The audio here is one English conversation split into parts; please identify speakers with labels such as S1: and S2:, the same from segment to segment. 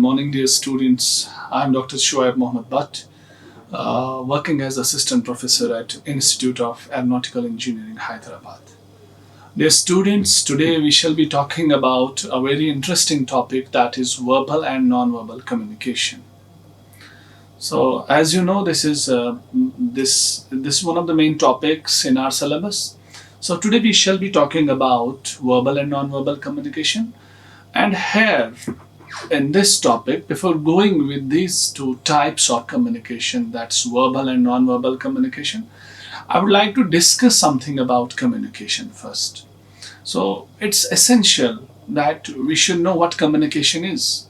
S1: morning, dear students. I'm Dr. Shuaib Mohammad Bhat, working as Assistant Professor at Institute of Aeronautical Engineering, Hyderabad. Dear students, today we shall be talking about a very interesting topic, that is verbal and non-verbal communication. So, as you know, this is one of the main topics in our syllabus. So today we shall be talking about verbal and non-verbal communication. And here, in this topic, before going with these two types of communication, that's verbal and non-verbal communication, I would like to discuss something about communication first. So it's essential that we should know what communication is.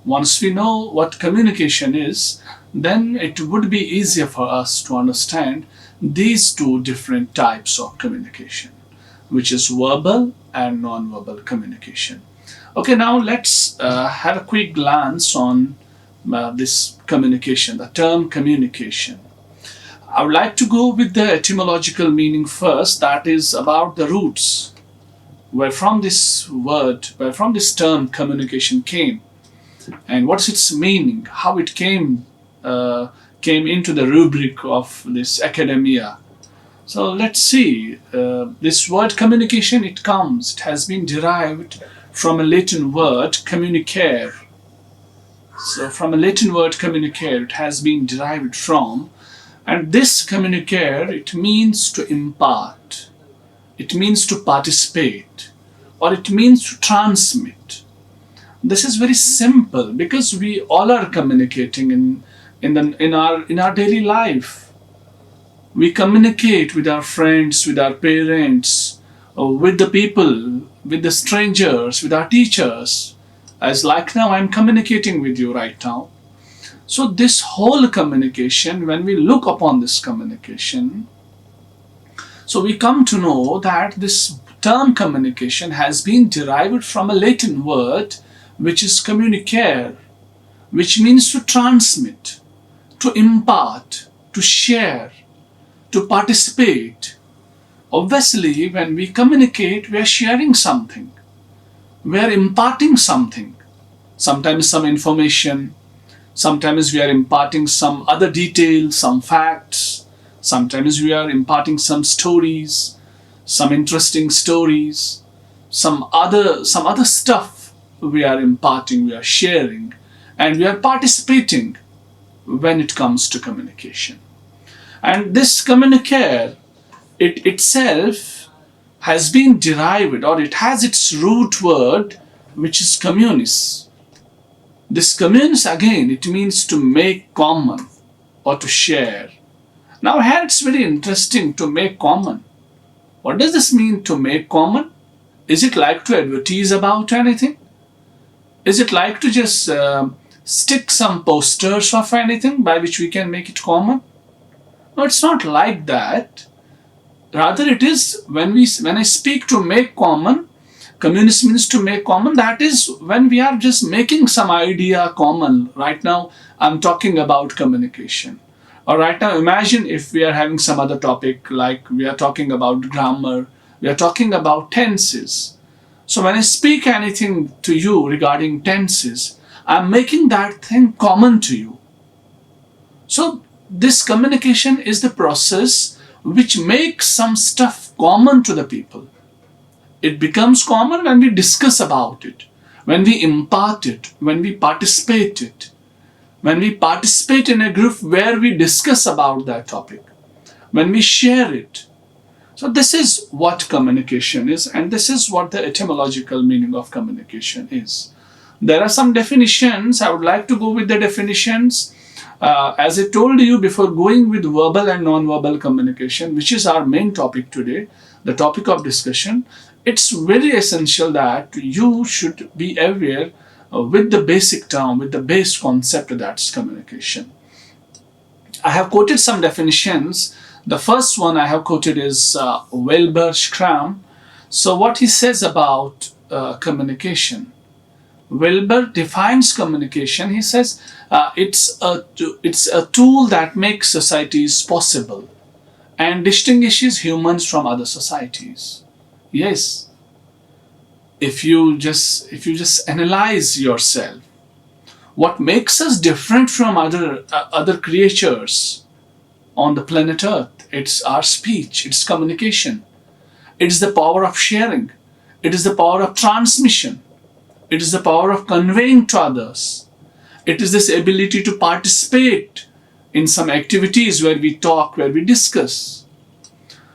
S1: Once we know what communication is, then it would be easier for us to understand these two different types of communication, which is verbal and non-verbal communication. Okay, now let's have a quick glance on this communication, the term communication. I would like to go with the etymological meaning first, that is about the roots, where from this term communication came, and what's its meaning, how it came into the rubric of this academia. So let's see, this word communication, it has been derived from a Latin word communicare. So from a Latin word communicare, it has been derived from, and this communicare, it means to impart, it means to participate, or it means to transmit. This is very simple because we all are communicating in our daily life. We communicate with our friends, with our parents, with the people, with the strangers, with our teachers. As like now, I'm communicating with you right now. So this whole communication, when we look upon this communication, so we come to know that this term communication has been derived from a Latin word, which is communicare, which means to transmit, to impart, to share, to participate. Obviously, when we communicate, we are sharing something. We are imparting something. Sometimes some information. Sometimes we are imparting some other details, some facts. Sometimes we are imparting some stories, some interesting stories, some other stuff we are imparting, we are sharing, and we are participating when it comes to communication. And this communicare, it itself has been derived, or it has its root word, which is communis. This communis, again, it means to make common or to share. Now here it's very interesting, to make common. What does this mean, to make common? Is it like to advertise about anything? Is it like to just stick some posters of anything by which we can make it common? No, it's not like that. Rather, it is when I speak to make common, communist means to make common, that is when we are just making some idea common. Right now, I'm talking about communication. Or right now, imagine if we are having some other topic, like we are talking about grammar, we are talking about tenses. So when I speak anything to you regarding tenses, I'm making that thing common to you. So this communication is the process which makes some stuff common to the people. It becomes common when we discuss about it, when we impart it, when we participate it, when we participate in a group where we discuss about that topic, when we share it. So this is what communication is, and this is what the etymological meaning of communication is. There are some definitions. I would like to go with the definitions. As I told you before, going with verbal and non-verbal communication, which is our main topic today, the topic of discussion, it's very essential that you should be aware with the basic term, with the base concept, that's communication. I have quoted some definitions. The first one I have quoted is Wilbur Schramm. So what he says about communication. Wilbur defines communication. He says it's a tool that makes societies possible and distinguishes humans from other societies. Yes, if you just analyze yourself, What makes us different from other creatures on the planet Earth? It's our speech, it's communication. It is the power of sharing. It is the power of transmission. It is the power of conveying to others. It is this ability to participate in some activities where we talk, where we discuss.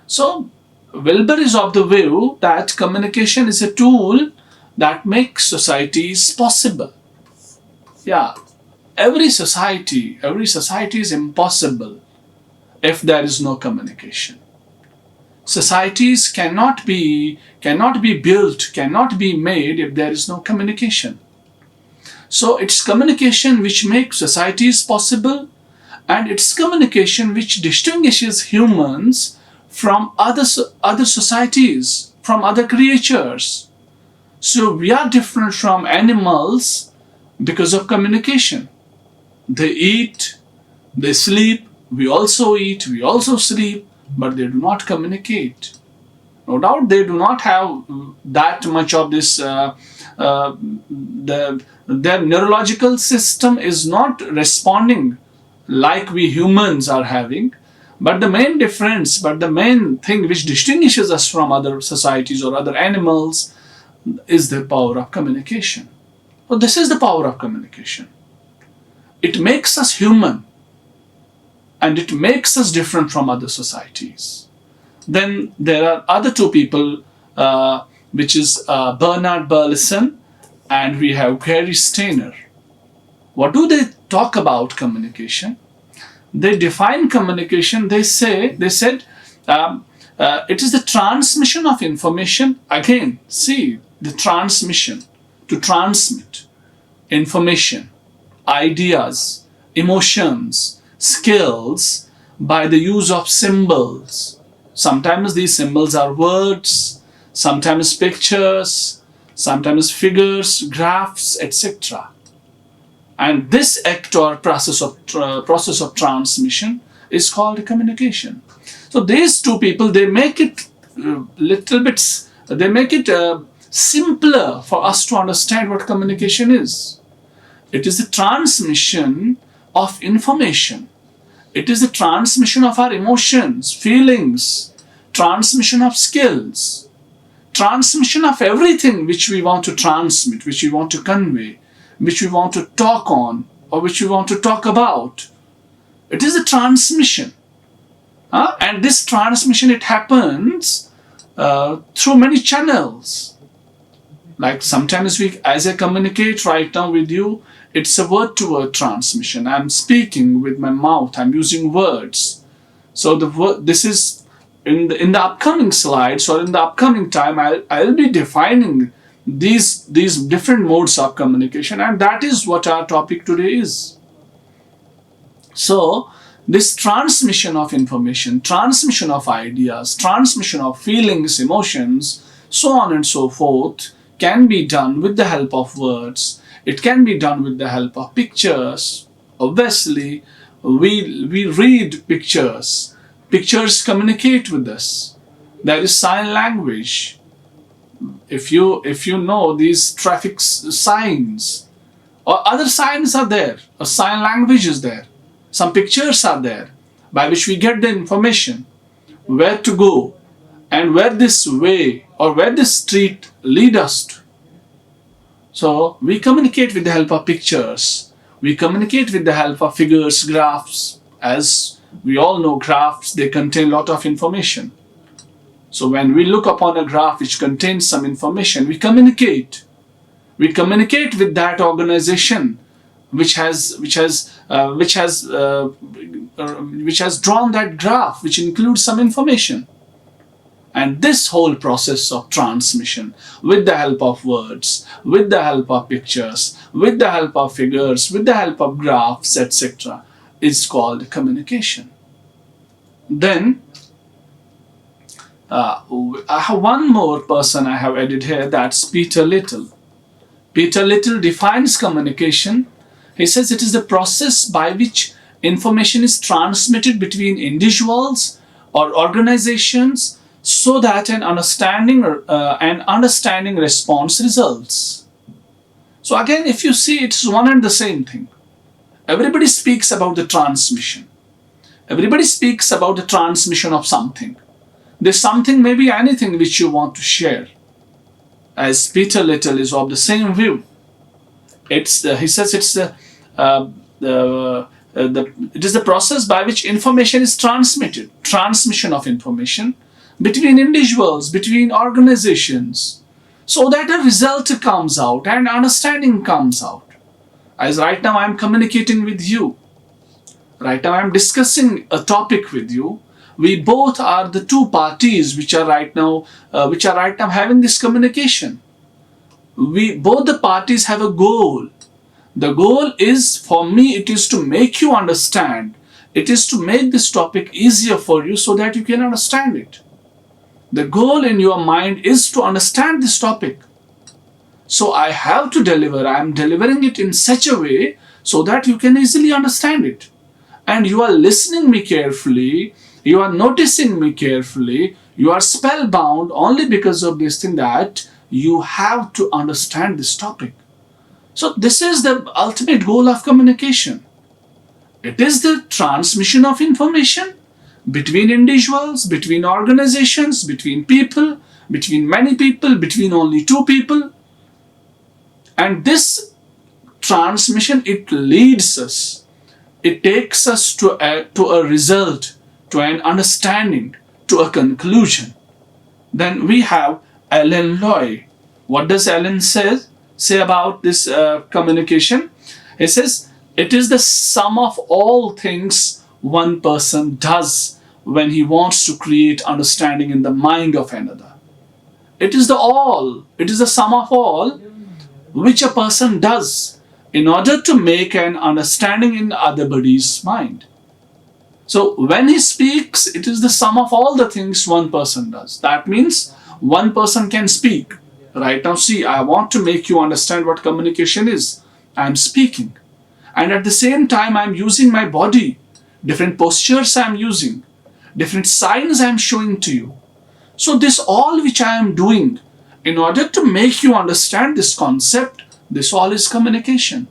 S1: So, Wilber is of the view that communication is a tool that makes societies possible. Yeah, every society is impossible if there is no communication. Societies cannot be built, cannot be made if there is no communication. So it's communication which makes societies possible, and it's communication which distinguishes humans from other societies, from other creatures. So we are different from animals because of communication. They eat, they sleep, we also eat, we also sleep, but they do not communicate. No doubt they do not have that much of this, their neurological system is not responding like we humans are having. But the main difference, the main thing which distinguishes us from other societies or other animals is the power of communication. So this is the power of communication. It makes us human, and it makes us different from other societies. Then there are other two people, which is Bernard Burleson, and we have Gary Steiner. What do they talk about communication? They define communication. They said it is the transmission of information. Again, see the transmission, to transmit information, ideas, emotions, skills by the use of symbols. Sometimes these symbols are words, sometimes pictures, sometimes figures, graphs, etc. And this act or process of transmission is called communication. So these two people, they make it simpler for us to understand what communication is. It is the transmission of information. It is the transmission of our emotions, feelings, transmission of skills, transmission of everything which we want to transmit, which we want to convey, which we want to talk on, or which we want to talk about. It is a transmission. And this transmission, it happens through many channels. Like sometimes as I communicate right now with you, it's a word-to-word transmission. I'm speaking with my mouth, I'm using words. So this is in the upcoming slides, or in the upcoming time, I'll be defining these different modes of communication, and that is what our topic today is. So this transmission of information, transmission of ideas, transmission of feelings, emotions, so on and so forth, can be done with the help of words. It can be done with the help of pictures. Obviously, we read pictures. Pictures communicate with us. There is sign language. If you know these traffic signs, or other signs are there, a sign language is there, some pictures are there by which we get the information where to go and where this way or where this street lead us to. So we communicate with the help of pictures. We communicate with the help of figures, graphs. As we all know, graphs, they contain a lot of information. So when we look upon a graph which contains some information, we communicate. We communicate with that organization which has drawn that graph, which includes some information. And this whole process of transmission, with the help of words, with the help of pictures, with the help of figures, with the help of graphs, etc., is called communication. Then I have one more person I have added here, that's Peter Little. Peter Little defines communication. He says it is the process by which information is transmitted between individuals or organizations so that an understanding response results. So again, if you see, it's one and the same thing. Everybody speaks about the transmission. Everybody speaks about the transmission of something. There's something, maybe anything which you want to share. As Peter Little is of the same view. He says it's it is the process by which information is transmitted. Transmission of information between individuals, between organizations, so that a result comes out and understanding comes out. As right now I'm communicating with you. Right now I'm discussing a topic with you. We both are the two parties which are right now having this communication. Both the parties have a goal. The goal is, for me, it is to make you understand. It is to make this topic easier for you so that you can understand it. The goal in your mind is to understand this topic. So I have to deliver. I am delivering it in such a way so that you can easily understand it. And you are listening me carefully. You are noticing me carefully. You are spellbound only because of this thing that you have to understand this topic. So this is the ultimate goal of communication. It is the transmission of information between individuals, between organizations, between people, between many people, between only two people. And this transmission, it leads us. It takes us to a result, to an understanding, to a conclusion. Then we have Alan Loy. What does Alan say about this communication? He says, it is the sum of all things one person does when he wants to create understanding in the mind of another. It is the sum of all which a person does in order to make an understanding in other body's mind. So when he speaks, it is the sum of all the things one person does. That means one person can speak. Right now, see, I want to make you understand what communication is. I'm speaking. And at the same time, I'm using my body. Different postures I'm using. Different signs I'm showing to you. So this all which I am doing, in order to make you understand this concept, this all is communication.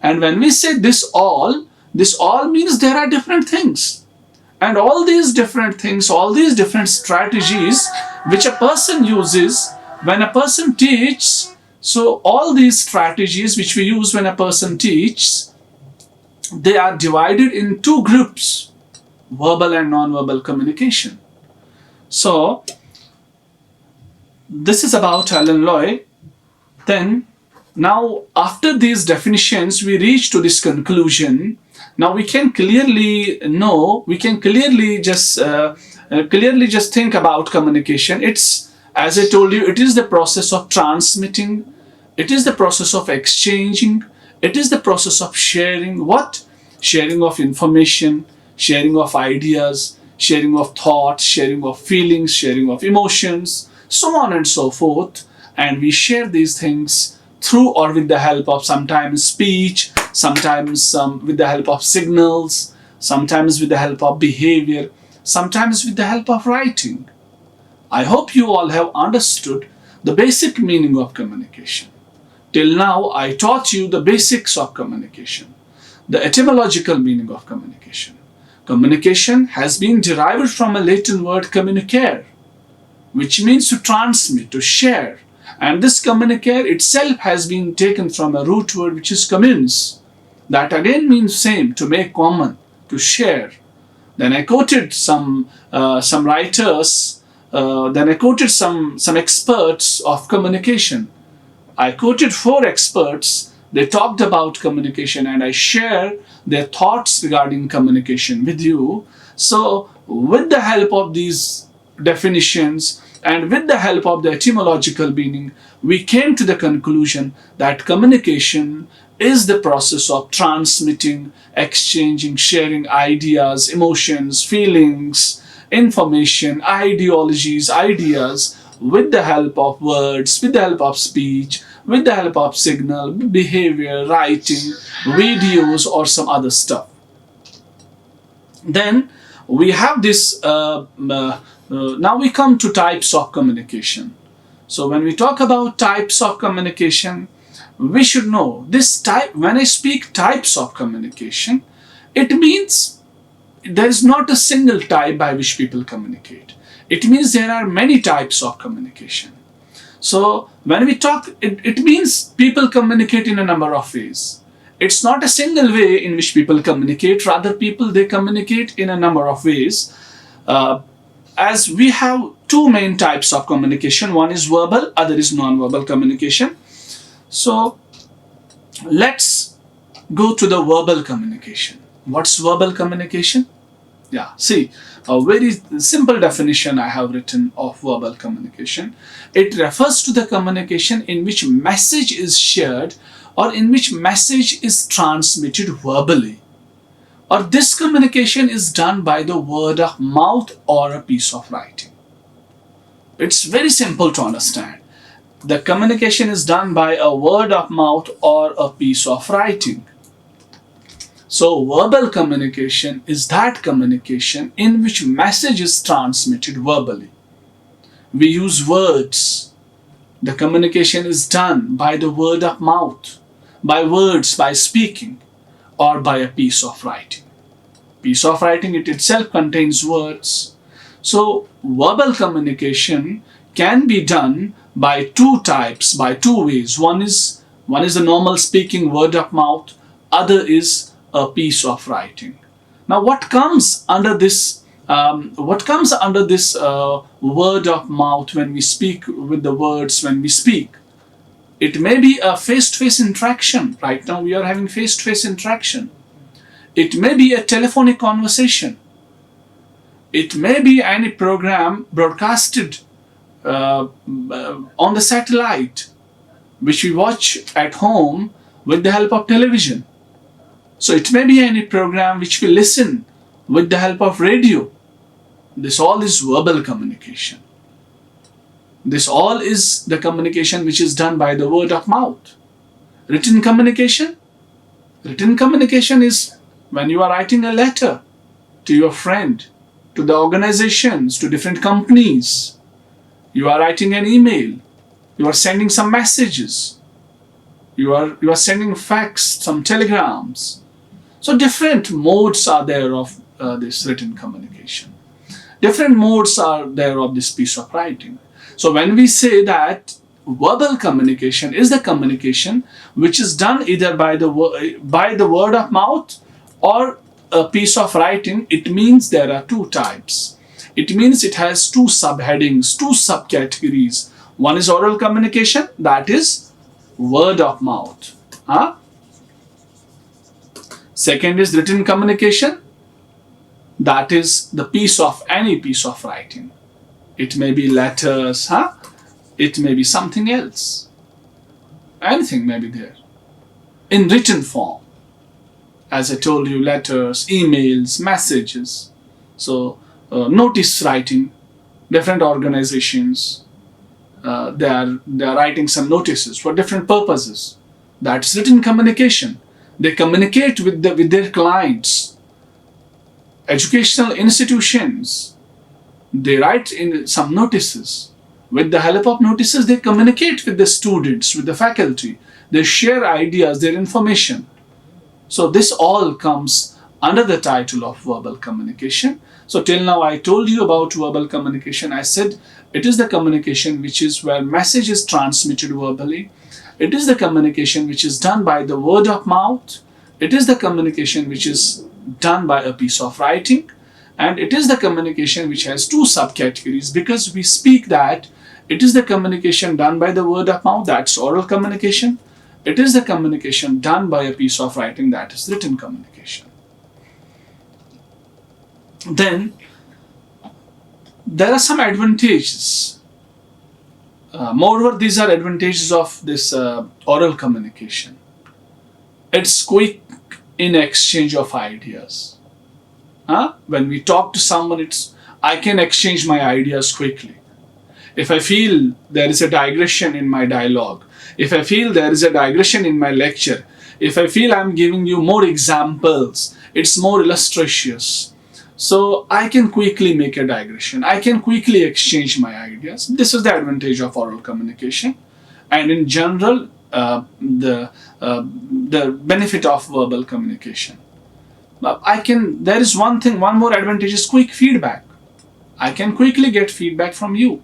S1: And when we say this all means there are different things. And all these different things, all these different strategies which a person uses when a person teaches, so all these strategies which we use when a person teaches, they are divided in two groups, verbal and non-verbal communication. So, this is about Alan Loy. Then, now after these definitions, we reach to this conclusion. Now we can clearly know, we can clearly just think about communication. It's, as I told you, it is the process of transmitting, it is the process of exchanging, it is the process of sharing. What? Sharing of information, sharing of ideas, sharing of thoughts, sharing of feelings, sharing of emotions, so on and so forth. And we share these things through or with the help of sometimes speech, sometimes with the help of signals, sometimes with the help of behavior, sometimes with the help of writing. I hope you all have understood the basic meaning of communication. Till now, I taught you the basics of communication, the etymological meaning of communication. Communication has been derived from a Latin word communicare, which means to transmit, to share. And this communicare itself has been taken from a root word which is communis. That again means same, to make common, to share. Then I quoted some writers. Then I quoted some experts of communication. I quoted 4 experts. They talked about communication and I share their thoughts regarding communication with you. So with the help of these definitions and with the help of the etymological meaning, we came to the conclusion that communication is the process of transmitting, exchanging, sharing ideas, emotions, feelings, information, ideologies, ideas with the help of words, with the help of speech, with the help of signal, behavior, writing, videos, or some other stuff. Then we have this, now we come to types of communication. So when we talk about types of communication, we should know this type. When I speak types of communication, it means there is not a single type by which people communicate. It means there are many types of communication. So when we talk, it means people communicate in a number of ways. It's not a single way in which people communicate, rather people, they communicate in a number of ways. As we have two main types of communication, one is verbal, other is non-verbal communication. So let's go to the verbal communication. What's verbal communication? Yeah, see, a very simple definition I have written of verbal communication. It refers to the communication in which message is shared or in which message is transmitted verbally. Or this communication is done by the word of mouth or a piece of writing. It's very simple to understand. The communication is done by a word of mouth or a piece of writing. So verbal communication is that communication in which message is transmitted verbally. We use words. The communication is done by the word of mouth, by words, by speaking, or by a piece of writing. Piece of writing, it itself contains words. So verbal communication can be done by two types, by two ways. One is the normal speaking word of mouth, other is a piece of writing. Now what comes under this word of mouth when we speak with the words when we speak? It may be a face-to-face interaction. Right now we are having face-to-face interaction. It may be a telephonic conversation. It may be any program broadcasted on the satellite, which we watch at home with the help of television. So it may be any program which we listen with the help of radio. This all is verbal communication. This all is the communication which is done by the word of mouth. Written communication? Written communication is when you are writing a letter to your friend, to the organizations, to different companies. You are writing an email. You are sending some messages. You are sending fax, some telegrams. So different modes are there of this written communication. Different modes are there of this piece of writing. So when we say that verbal communication is the communication which is done either by the word of mouth or a piece of writing, it means there are two types. It means it has two subheadings, two subcategories. One is oral communication, that is word of mouth. Second is written communication, that is any piece of writing. It may be letters, it may be something else. Anything may be there in written form. As I told you, letters, emails, messages. So notice writing, different organizations, they are writing some notices for different purposes. That's written communication. They communicate with their clients. Educational institutions, they write in some notices. With the help of notices, they communicate with the students, with the faculty. They share ideas, their information. So this all comes under the title of verbal communication. So till now I told you about verbal communication. I said it is the communication which is where message is transmitted verbally. It is the communication which is done by the word of mouth. It is the communication which is done by a piece of writing. And it is the communication which has two subcategories, because we speak that it is the communication done by the word of mouth, that's oral communication. It is the communication done by a piece of writing, that is written communication. Then there are some advantages. Moreover, these are advantages of this oral communication. It's quick in exchange of ideas. When we talk to someone, I can exchange my ideas quickly. If I feel there is a digression in my dialogue, if I feel there is a digression in my lecture, if I feel I'm giving you more examples, it's more illustrative. So I can quickly make a digression. I can quickly exchange my ideas. This is the advantage of oral communication. And in general, the benefit of verbal communication. There is one more advantage is quick feedback. I can quickly get feedback from you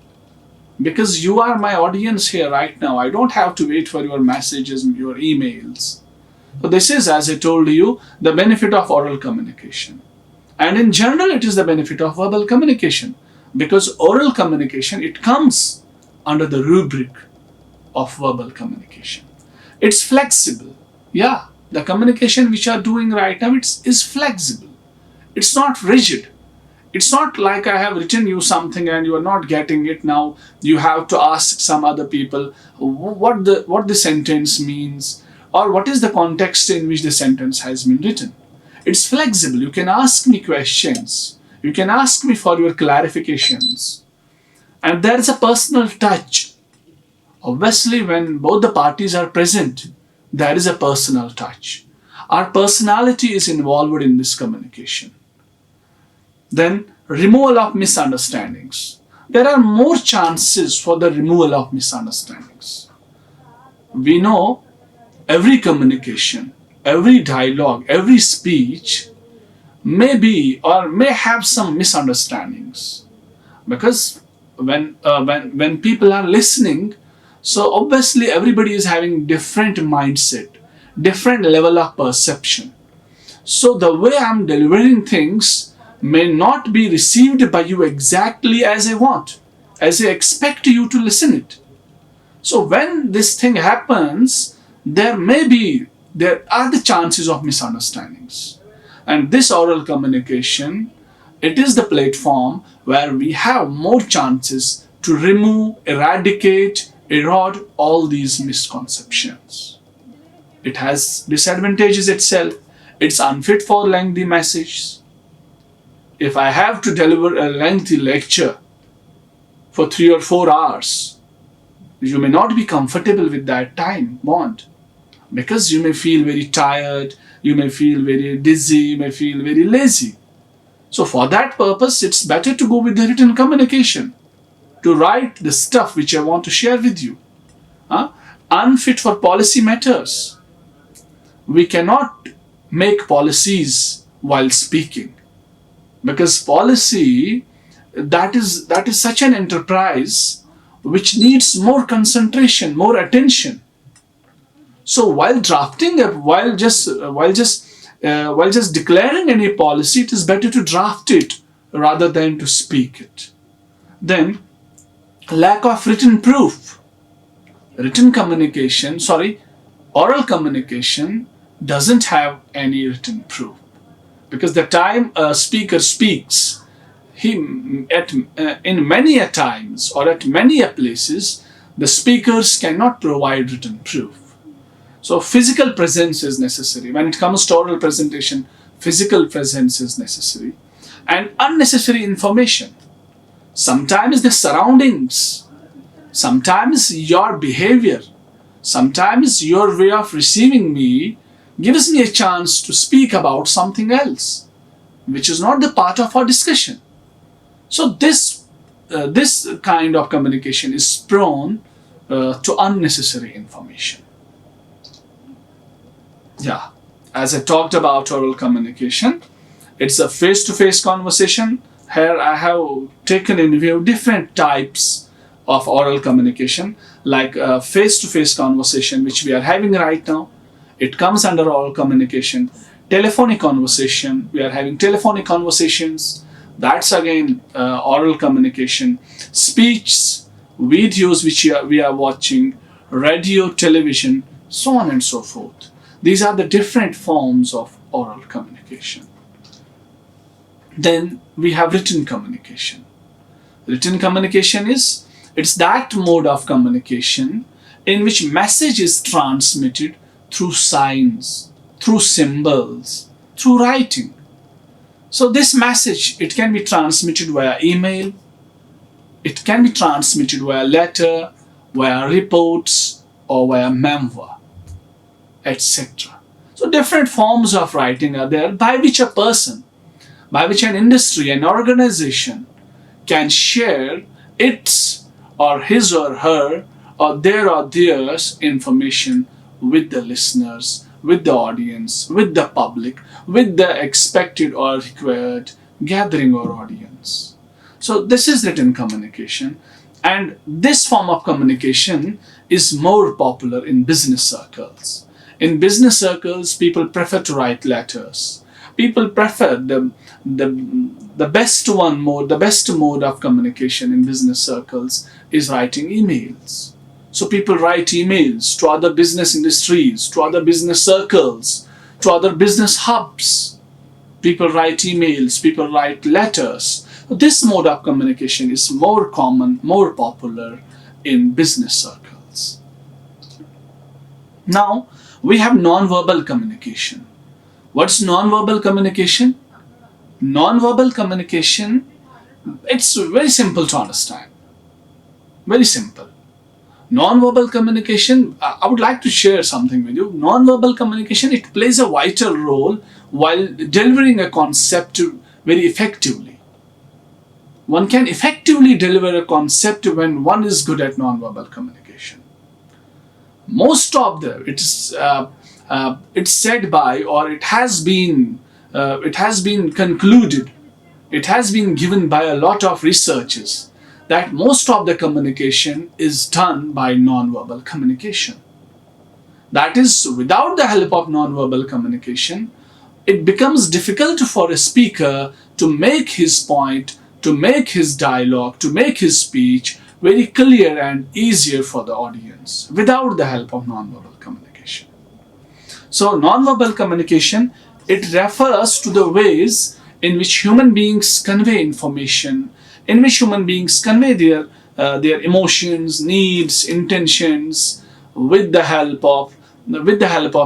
S1: because you are my audience here right now. I don't have to wait for your messages, your emails. So this is, as I told you, the benefit of oral communication. And in general, it is the benefit of verbal communication, because oral communication, it comes under the rubric of verbal communication. It's flexible. Yeah, the communication which you are doing right now, is flexible. It's not rigid. It's not like I have written you something and you are not getting it. Now you have to ask some other people what the sentence means, or what is the context in which the sentence has been written. It's flexible. You can ask me questions. You can ask me for your clarifications. And there is a personal touch. Obviously, when both the parties are present, there is a personal touch. Our personality is involved in this communication. Then, removal of misunderstandings. There are more chances for the removal of misunderstandings. We know every communication, every dialogue, every speech may be or may have some misunderstandings, because when people are listening, so obviously everybody is having different mindset, different level of perception. So the way I'm delivering things may not be received by you exactly as I want, as I expect you to listen it. So when this thing happens, there are the chances of misunderstandings. And this oral communication, it is the platform where we have more chances to remove, eradicate, erode all these misconceptions. It has disadvantages itself. It's unfit for lengthy messages. If I have to deliver a lengthy lecture for 3 or 4 hours, you may not be comfortable with that time bond, because you may feel very tired, you may feel very dizzy, you may feel very lazy. So for that purpose, it's better to go with the written communication, to write the stuff which I want to share with you. Unfit for policy matters. We cannot make policies while speaking, because policy, that is such an enterprise which needs more concentration, more attention. So while drafting while just declaring any policy, it is better to draft it rather than to speak it. Then, lack of written proof. Oral communication doesn't have any written proof, because the time a speaker speaks, in many a times or at many a places, the speakers cannot provide written proof. So physical presence is necessary. When it comes to oral presentation, physical presence is necessary. And unnecessary information. Sometimes the surroundings, sometimes your behavior, sometimes your way of receiving me gives me a chance to speak about something else, which is not the part of our discussion. So this kind of communication is prone to unnecessary information. Yeah, as I talked about oral communication, it's a face-to-face conversation. Here I have taken in view different types of oral communication, like a face-to-face conversation which we are having right now. It comes under oral communication. Telephonic conversation, we are having telephonic conversations. That's again oral communication. Speech, videos which we are watching, radio, television, so on and so forth. These are the different forms of oral communication. Then we have written communication. Written communication it's that mode of communication in which message is transmitted through signs, through symbols, through writing. So this message, it can be transmitted via email, it can be transmitted via letter, via reports, or via memoir, etc. So different forms of writing are there by which a person, by which an industry, an organization can share its or his or her or theirs information with the listeners, with the audience, with the public, with the expected or required gathering or audience. So this is written communication, and this form of communication is more popular in business circles. In business circles, people prefer to write letters. People prefer the best mode of communication in business circles is writing emails. So people write emails to other business industries, to other business circles, to other business hubs. People write emails, people write letters. This mode of communication is more common, more popular in business circles. Now, we have non-verbal communication. What's non-verbal communication? Non-verbal communication, it's very simple to understand. Very simple. Non-verbal communication, I would like to share something with you. Non-verbal communication, it plays a vital role while delivering a concept very effectively. One can effectively deliver a concept when one is good at non-verbal communication. Most of the, it's said by, or it has been concluded, it has been given by a lot of researchers that most of the communication is done by non-verbal communication. That is, without the help of non-verbal communication, it becomes difficult for a speaker to make his point, to make his dialogue, to make his speech very clear and easier for the audience without the help of non-verbal communication. So non-verbal communication, it refers to the ways in which human beings convey information, in which human beings convey their emotions, needs, intentions with the help of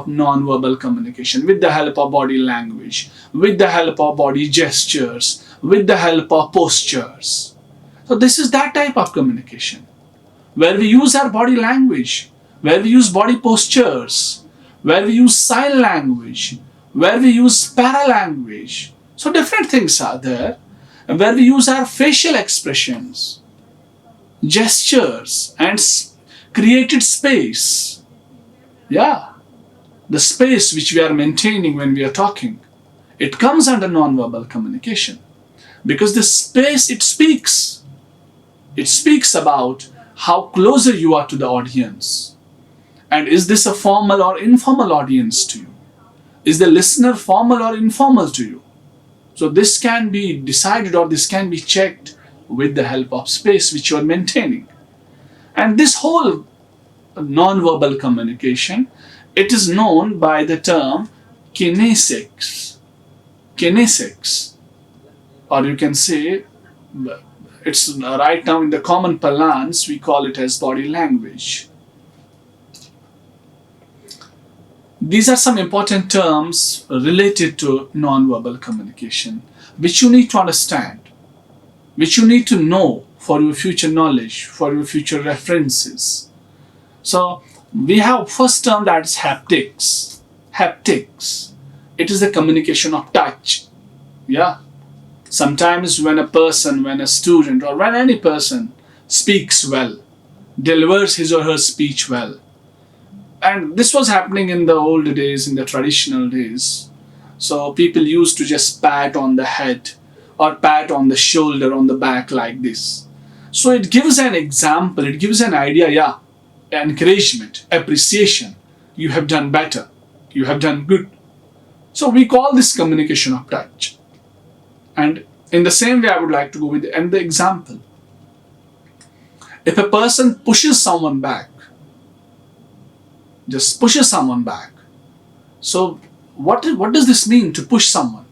S1: non-verbal communication, with the help of body language, with the help of body gestures, with the help of postures. So this is that type of communication where we use our body language, where we use body postures, where we use sign language, where we use paralanguage. So different things are there, and where we use our facial expressions, gestures, and created space. Yeah, the space which we are maintaining when we are talking, it comes under non-verbal communication because the space, it speaks. It speaks about how closer you are to the audience. And is this a formal or informal audience to you? Is the listener formal or informal to you? So this can be decided, or this can be checked with the help of space which you are maintaining. And this whole non-verbal communication, it is known by the term kinesics. Kinesics. Or you can say, it's right now in the common parlance, we call it as body language. These are some important terms related to non-verbal communication, which you need to understand, which you need to know for your future knowledge, for your future references. So we have first term, that is haptics. Haptics. It is the communication of touch. Yeah. Sometimes when a student, or when any person speaks well, delivers his or her speech well, and this was happening in the old days, in the traditional days. So people used to just pat on the head or pat on the shoulder, on the back like this. So it gives an example, it gives an idea, yeah, encouragement, appreciation. You have done better. You have done good. So we call this communication of touch. And in the same way, I would like to go with the example. If a person pushes someone back, just pushes someone back. So what does this mean, to push someone?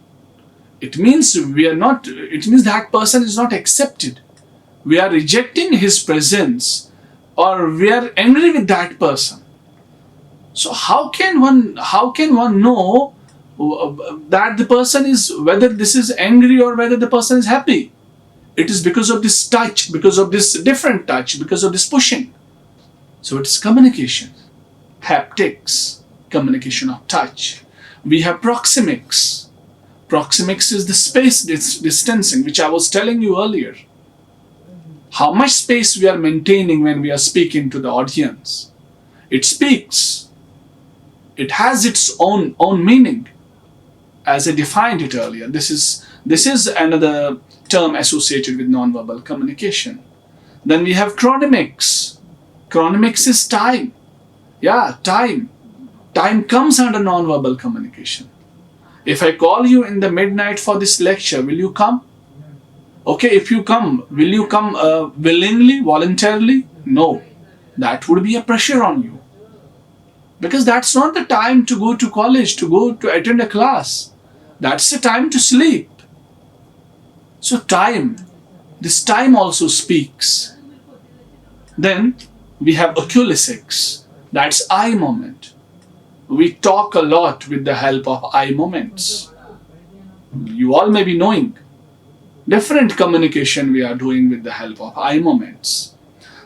S1: It means that person is not accepted. We are rejecting his presence, or we are angry with that person. So how can one know that the person is, whether this is angry or whether the person is happy? It is because of this touch, because of this different touch, because of this pushing. So it's communication. Haptics, communication of touch. We have proxemics. Proxemics is the space distancing, which I was telling you earlier. How much space we are maintaining when we are speaking to the audience. It speaks. It has its own meaning, as I defined it earlier. This is another term associated with nonverbal communication. Then we have chronemics. Chronemics is time. Yeah, time. Time comes under nonverbal communication. If I call you in the midnight for this lecture, will you come? Okay, if you come, will you come willingly, voluntarily? No. That would be a pressure on you. Because that's not the time to go to college, to go to attend a class. That's the time to sleep. So time, this time also speaks. Then we have oculesics. That's eye movement. We talk a lot with the help of eye movements. You all may be knowing different communication we are doing with the help of eye movements.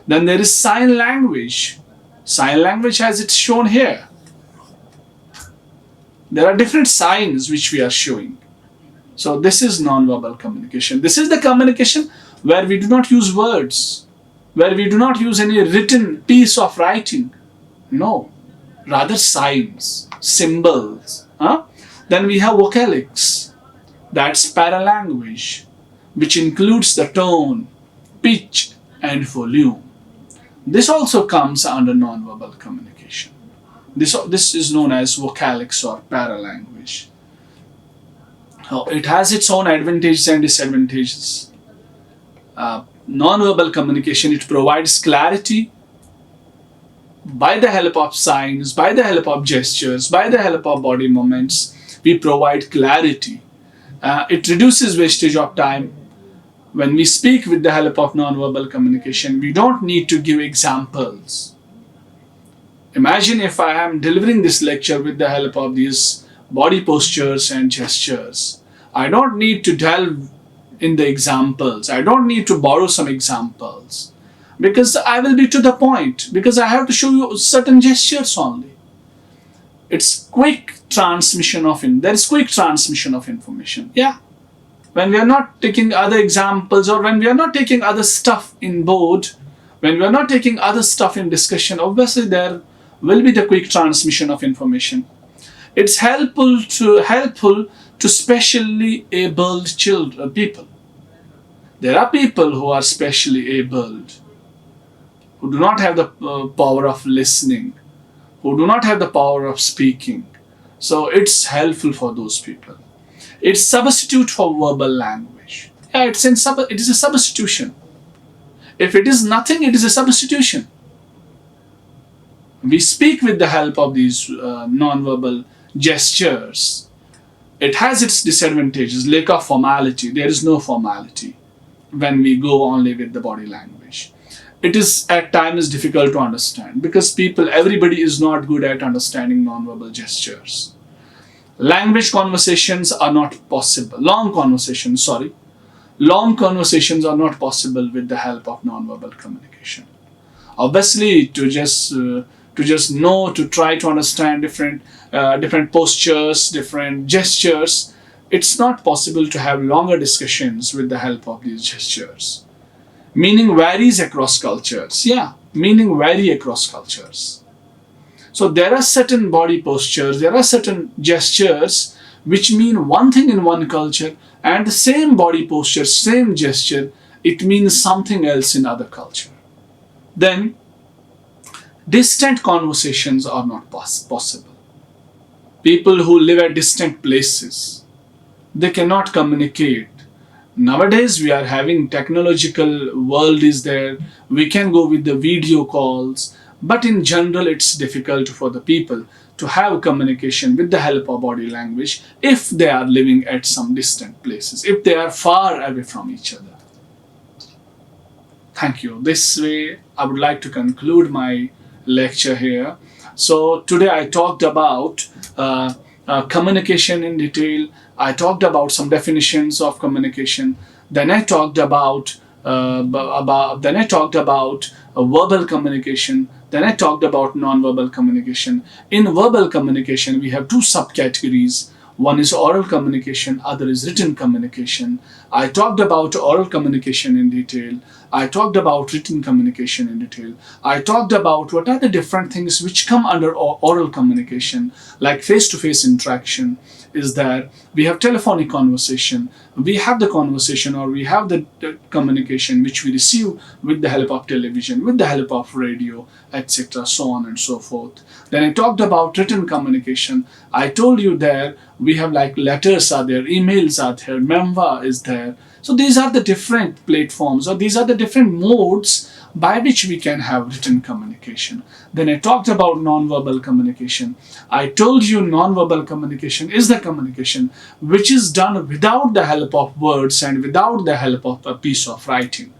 S1: Then there is sign language. Sign language as it's shown here. There are different signs which we are showing. So this is non-verbal communication. This is the communication where we do not use words, where we do not use any written piece of writing. No, rather signs, symbols. Then we have vocalics. That's paralanguage, which includes the tone, pitch, and volume. This also comes under non-verbal communication. This is known as vocalics or paralanguage. It has its own advantages and disadvantages. Non-verbal communication, it provides clarity by the help of signs, by the help of gestures, by the help of body movements. We provide clarity. It reduces wastage of time. When we speak with the help of non-verbal communication, we don't need to give examples. Imagine if I am delivering this lecture with the help of these body postures and gestures. I don't need to delve in the examples. I don't need to borrow some examples because I will be to the point, because I have to show you certain gestures only. It's quick transmission of there is quick transmission of information. Yeah. When we are not taking other examples, or when we are not taking other stuff in board, when we are not taking other stuff in discussion, obviously there will be the quick transmission of information. It's helpful to specially abled people. There are people who are specially abled, who do not have the power of listening, who do not have the power of speaking. So it's helpful for those people. It's substitute for verbal language. Yeah, it is a substitution. If it is nothing, it is a substitution. We speak with the help of these non-verbal gestures. It has its disadvantages, lack of formality. There is no formality when we go only with the body language. It is at times difficult to understand because everybody is not good at understanding non-verbal gestures. Language conversations are not possible. Long conversations are not possible with the help of non-verbal communication. Obviously, to just know, to try to understand different postures, different gestures, it's not possible to have longer discussions with the help of these gestures. Meaning varies across cultures. Yeah, meaning vary across cultures. So there are certain body postures, there are certain gestures which mean one thing in one culture, and the same body posture, same gesture, it means something else in other culture. Then, distant conversations are not possible. People who live at distant places, they cannot communicate. Nowadays we are having technological world is there, we can go with the video calls, but in general it's difficult for the people to have communication with the help of body language if they are living at some distant places, if they are far away from each other. Thank you. This way I would like to conclude my lecture here. So today I talked about communication in detail. I talked about some definitions of communication. Then I talked about verbal communication. Then I talked about non-verbal communication. In verbal communication, we have two subcategories. One is oral communication, other is written communication. I talked about oral communication in detail. I talked about written communication in detail. I talked about what are the different things which come under oral communication, like face-to-face interaction. Is that we have telephonic conversation, we have the conversation, or we have the communication which we receive with the help of television, with the help of radio, etc., so on and so forth. Then I talked about written communication. I told you there we have like letters are there, emails are there, memoir is there. So these are the different platforms, or these are the different modes by which we can have written communication. Then I talked about non-verbal communication. I told you non-verbal communication is the communication which is done without the help of words and without the help of a piece of writing.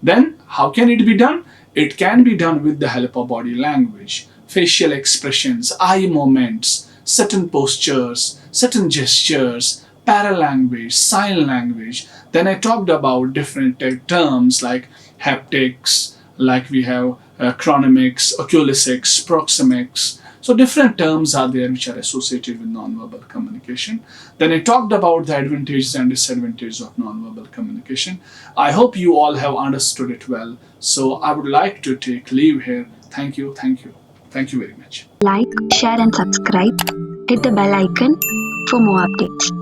S1: Then how can it be done? It can be done with the help of body language, facial expressions, eye movements, certain postures, certain gestures, paralanguage, sign language. Then I talked about different terms like haptics, like we have chronemics, oculesics, proxemics. So different terms are there which are associated with nonverbal communication. Then I talked about the advantages and disadvantages of nonverbal communication. I hope you all have understood it well. So I would like to take leave here. Thank you, thank you, thank you very much.
S2: Like, share and subscribe. Hit the bell icon for more updates.